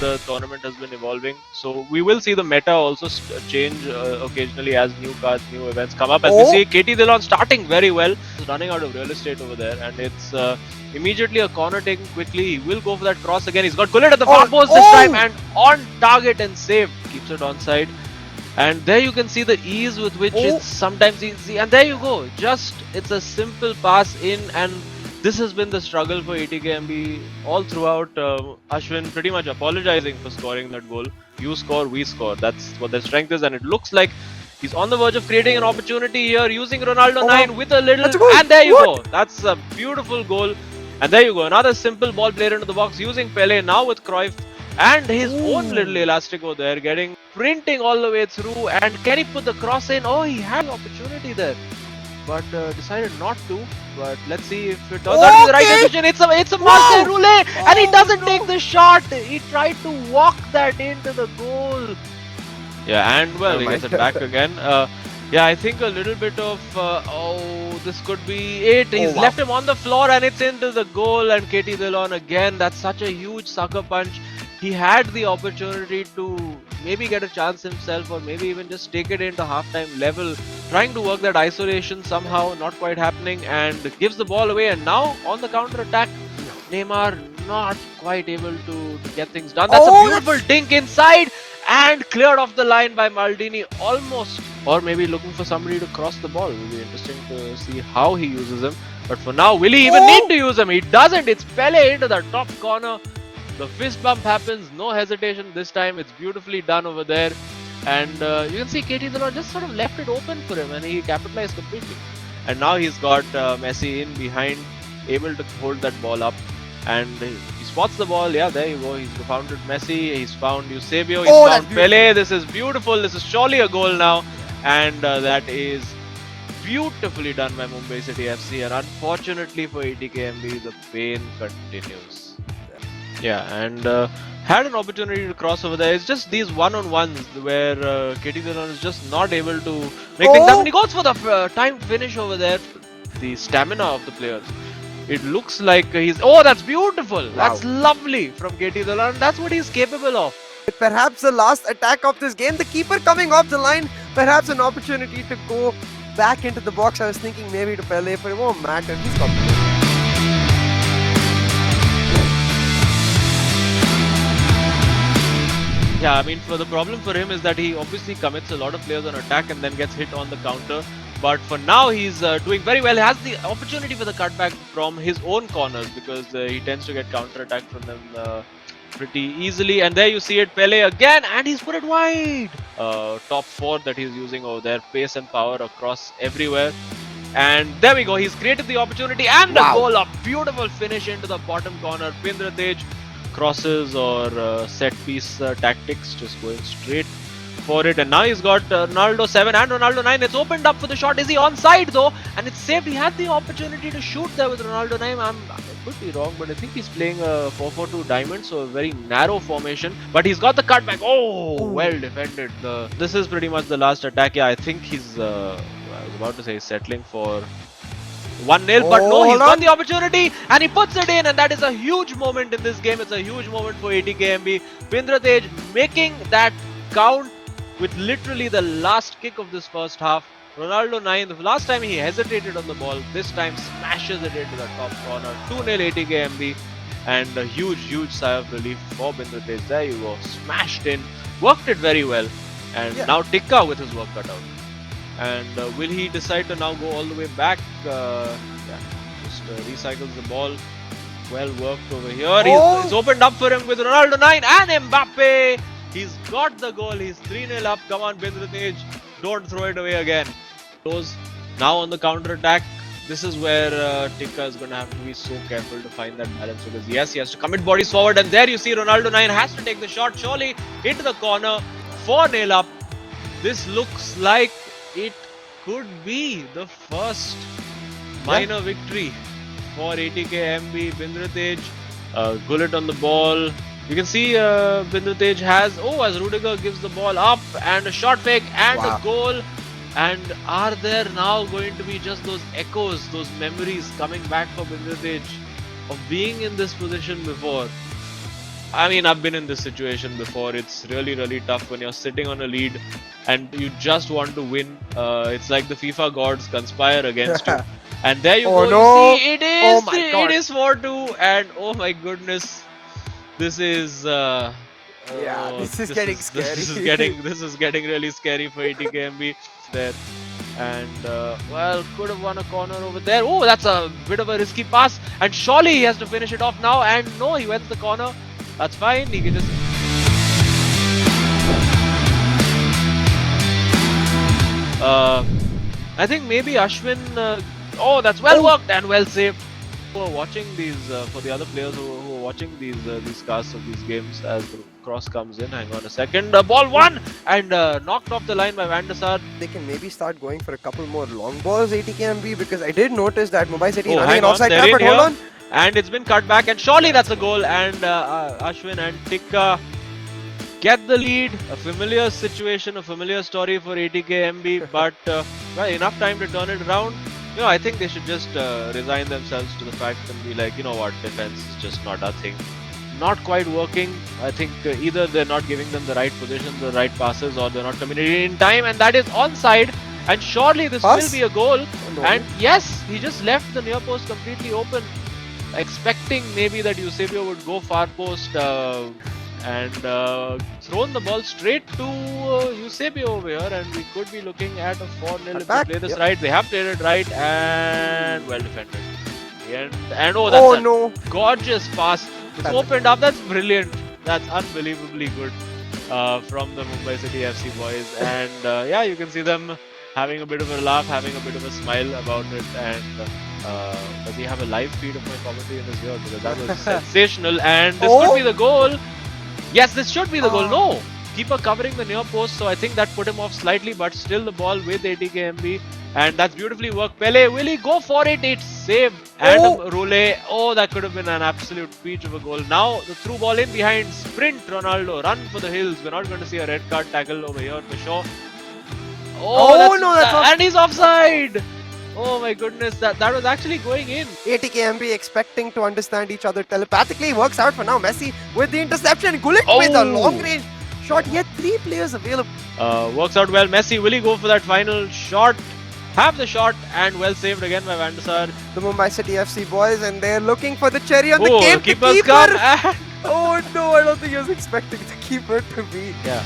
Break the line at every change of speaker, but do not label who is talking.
the tournament has been evolving. So we will see the meta also change occasionally as new cards, new events come up. As we see KT Dillon starting very well, he's running out of real estate over there, and it's immediately a corner taken quickly. He will go for that cross again. He's got Gullit at the far post this time, and on target and saved. Keeps it onside. And there you can see the ease with which it's sometimes easy. And there you go. Just, it's a simple pass in, and this has been the struggle for ATKMB all throughout. Ashwin pretty much apologizing for scoring that goal. You score, we score. That's what their strength is, and it looks like he's on the verge of creating an opportunity here using Ronaldo 9 with a little... And there you go. That's a beautiful goal. And there you go. Another simple ball played into the box using Pele now with Cruyff. And his own little elastic over there, getting printing all the way through. And can he put the cross in? Oh, he had an opportunity there, but decided not to. But let's see if it turns out to be the right decision. It's a Marseille roulette, and he doesn't take the shot. He tried to walk that into the goal. Yeah, and well, he gets it back again. Yeah, I think a little bit of this could be it. He's left him on the floor, and it's into the goal. And KT Dillon again. That's such a huge sucker punch. He had the opportunity to maybe get a chance himself, or maybe even just take it into halftime level, trying to work that isolation somehow, not quite happening, and gives the ball away. And now on the counter attack, Neymar not quite able to get things done. That's a beautiful dink inside, and cleared off the line by Maldini almost, or maybe looking for somebody to cross the ball. It will be interesting to see how he uses him. But for now, will he even need to use him? He doesn't. It's Pele into the top corner. The fist bump happens, no hesitation this time. It's beautifully done over there, and you can see KT Dillon just sort of left it open for him, and he capitalized completely. And now he's got Messi in behind, able to hold that ball up, and he spots the ball. Yeah, there you go. He's found Messi, he's found Eusebio, he's found Pele. This is beautiful. This is surely a goal now, and that is beautifully done by Mumbai City FC. And unfortunately for ATKMB, the pain continues. Yeah, and had an opportunity to cross over there. It's just these one-on-ones where KT Dillon is just not able to make things happen. He goes for the timed finish over there. The stamina of the players. It looks like he's... Oh, that's beautiful. Wow. That's lovely from KT Dillon. That's what he's capable of.
Perhaps the last attack of this game. The keeper coming off the line. Perhaps an opportunity to go back into the box. I was thinking maybe to Pele, but it won't matter. He's got
Yeah, I mean, the problem for him is that he obviously commits a lot of players on attack and then gets hit on the counter. But for now, he's doing very well. He has the opportunity for the cutback from his own corners, because he tends to get counter-attacked from them pretty easily. And there you see it, Pele again, and he's put it wide. Top four that he's using over there, pace and power across everywhere. And there we go, he's created the opportunity and the goal. A beautiful finish into the bottom corner. Pindratej crosses or set piece tactics, just going straight for it. And now he's got Ronaldo 7 and Ronaldo 9. It's opened up for the shot. Is he onside though? And it's saved. He had the opportunity to shoot there with Ronaldo 9. I could be wrong, but I think he's playing a 4-4-2 diamond, so a very narrow formation. But he's got the cutback. Oh, well defended. This is pretty much the last attack. Yeah, I think he's I was about to say settling for 1-0, but no, he's got the opportunity and he puts it in, and that is a huge moment in this game. It's a huge moment for ATKMB. Pindratej making that count with literally the last kick of this first half. Ronaldo 9, the last time he hesitated on the ball, this time smashes it into the top corner. 2-0 ATKMB, and a huge sigh of relief for Pindratej. There you go, smashed in, worked it very well, and now Tikka with his work cut out. And will he decide to now go all the way back? Just recycles the ball. Well worked over here. He's opened up for him with Ronaldo 9 and Mbappe. He's got the goal. He's 3-0 up. Come on, Pindratej. Don't throw it away again. Now on the counter attack. This is where Tikka is going to have to be so careful to find that balance, because yes, he has to commit bodies forward. And there you see Ronaldo 9 has to take the shot. Surely into the corner. 4-0 up. This looks like it could be the first minor victory for ATKMB. Pindratej, Gullit on the ball. You can see Pindratej has, as Rudiger gives the ball up, and a shot fake and a goal. And are there now going to be just those echoes, those memories coming back for Pindratej of being in this position before? I mean, I've been in this situation before. It's really, really tough when you're sitting on a lead and you just want to win. It's like the FIFA gods conspire against you. And there you
Oh,
go.
no.
You see, it
Oh
is
my God.
it is 4-2, and oh my goodness, this is
Yeah, this is getting scary.
This is getting really scary for ATKMB there. And well, could have won a corner over there. Oh, that's a bit of a risky pass, and surely he has to finish it off now. And no, he wins the corner. That's fine. He can just. I think maybe Ashwin. Oh, that's well worked and well saved. Who are watching these for the other players who are watching these casts of these games as the cross comes in. Hang on a second. Ball one and knocked off the line by Van der Sar.
They can maybe start going for a couple more long balls, ATKMB, because I did notice that Mumbai City
Oh,
running
hang
an
on,
offside
they're
trap,
in
but hold
here.
on.
And it's been cut back, and surely that's a goal. And Ashwin and Tikka get the lead. A familiar situation, a familiar story for ATKMB, but well, enough time to turn it around. You know, I think they should just resign themselves to the fact and be like, you know what, defense is just not our thing. Not quite working. I think either they're not giving them the right positions, the right passes, or they're not communicating in time, and that is onside. And surely this
Pass?
will be a goal.
Oh, no.
And yes, he just left the near post completely open, expecting maybe that Eusebio would go far post and thrown the ball straight to Eusebio over here, and we could be looking at a 4-0 if they play this right. They have played it right, and well defended. And oh, that's
Oh
a
no.
gorgeous pass. It's
That's
opened up. That's brilliant. That's unbelievably good from the Mumbai City FC boys. And yeah, you can see them having a bit of a laugh, having a bit of a smile about it. And does he have a live feed of my commentary in his ear? Because that was sensational. And this could be the goal. Yes, this should be the goal. No, keeper covering the near post, so I think that put him off slightly, but still the ball with ATKMB, and that's beautifully worked. Pele, will he go for it? It's saved. And Rule, oh, that could have been an absolute peach of a goal. Now the through ball in behind, sprint Ronaldo, run for the hills. We're not going to see a red card tackle over here for sure.
Oh, no, that's
and he's offside. Oh my goodness, that was actually going in.
ATKMB expecting to understand each other telepathically. Works out for now. Messi with the interception. Gullit with a long range shot. He had 3 players available.
Works out well. Messi, will he go for that final shot? Have the shot, and well saved again by Van der Sar.
The Mumbai City FC boys, and they're looking for the cherry on the
Oh,
cake.
the keeper's come.
Oh no, I don't think he was expecting the keeper to be.
Yeah.